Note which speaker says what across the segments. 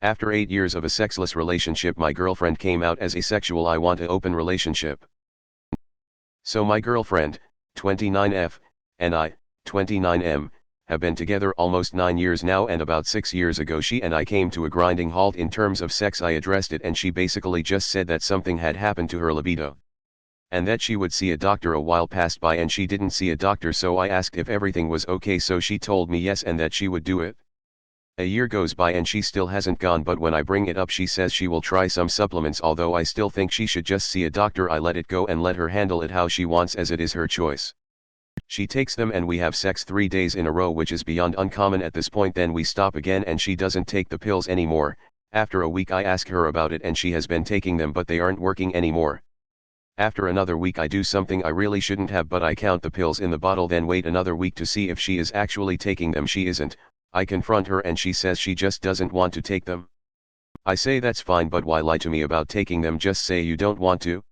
Speaker 1: After 8 years of a sexless relationship, my girlfriend came out as asexual. I want an open relationship. So my girlfriend, 29F, and I, 29M, have been together almost 9 years now, and about 6 years ago she and I came to a grinding halt in terms of sex. I addressed it and she basically just said that something had happened to her libido, and that she would see a doctor. A while passed by and she didn't see a doctor, so I asked if everything was okay, so she told me yes and that she would do it. A year goes by and she still hasn't gone, but when I bring it up she says she will try some supplements. Although I still think she should just see a doctor, I let it go and let her handle it how she wants, as it is her choice. She takes them and we have sex 3 days in a row, which is beyond uncommon at this point. Then we stop again and she doesn't take the pills anymore. After a week I ask her about it and she has been taking them, but they aren't working anymore. After another week I do something I really shouldn't have, but I count the pills in the bottle, then wait another week to see if she is actually taking them. She isn't. I confront her and she says she just doesn't want to take them. I say that's fine, but why lie to me about taking them? Just say you don't want to.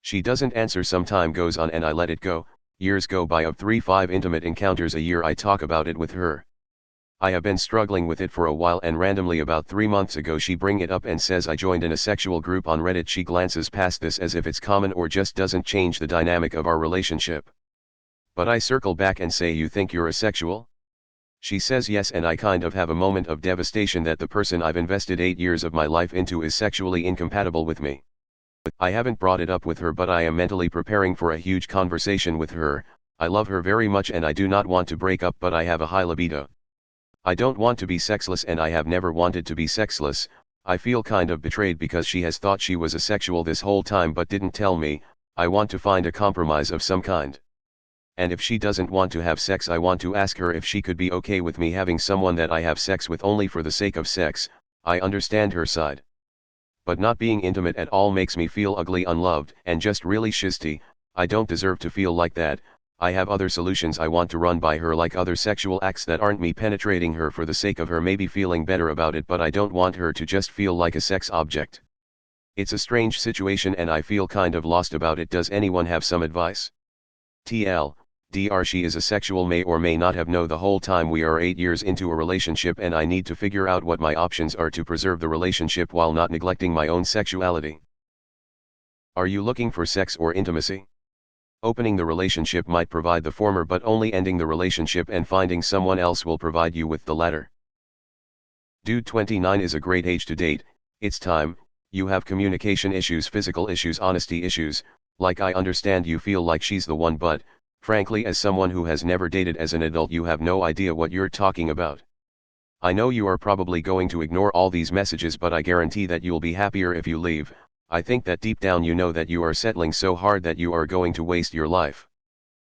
Speaker 1: She doesn't answer. Some time goes on and I let it go. Years go by of 3-5 intimate encounters a year. I talk about it with her. I have been struggling with it for a while, and randomly about 3 months ago she bring it up and says I joined an asexual group on Reddit. She glances past this as if it's common or just doesn't change the dynamic of our relationship. But I circle back and say, you think you're asexual? She says yes, and I kind of have a moment of devastation that the person I've invested 8 years of my life into is sexually incompatible with me. I haven't brought it up with her, but I am mentally preparing for a huge conversation with her. I love her very much and I do not want to break up, but I have a high libido. I don't want to be sexless and I have never wanted to be sexless. I feel kind of betrayed because she has thought she was asexual this whole time but didn't tell me. I want to find a compromise of some kind. And if she doesn't want to have sex, I want to ask her if she could be okay with me having someone that I have sex with only for the sake of sex. I understand her side. But not being intimate at all makes me feel ugly, unloved, and just really shisty. I don't deserve to feel like that. I have other solutions I want to run by her, like other sexual acts that aren't me penetrating her for the sake of her maybe feeling better about it, but I don't want her to just feel like a sex object. It's a strange situation and I feel kind of lost about it. Does anyone have some advice? TL. Dr. She is asexual, may or may not have known the whole time. We are 8 years into a relationship and I need to figure out what my options are to preserve the relationship while not neglecting my own sexuality. Are you looking for sex or intimacy? Opening the relationship might provide the former, but only ending the relationship and finding someone else will provide you with the latter. Dude, 29 is a great age to date. It's time. You have communication issues, physical issues, honesty issues. Like, I understand you feel like she's the one, but frankly, as someone who has never dated as an adult, you have no idea what you're talking about. I know you are probably going to ignore all these messages, but I guarantee that you'll be happier if you leave. I think that deep down you know that you are settling so hard that you are going to waste your life.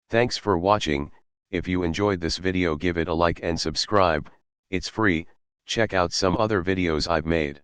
Speaker 1: Thanks for watching. If you enjoyed this video, give it a like and subscribe. It's free. Check out some other videos I've made.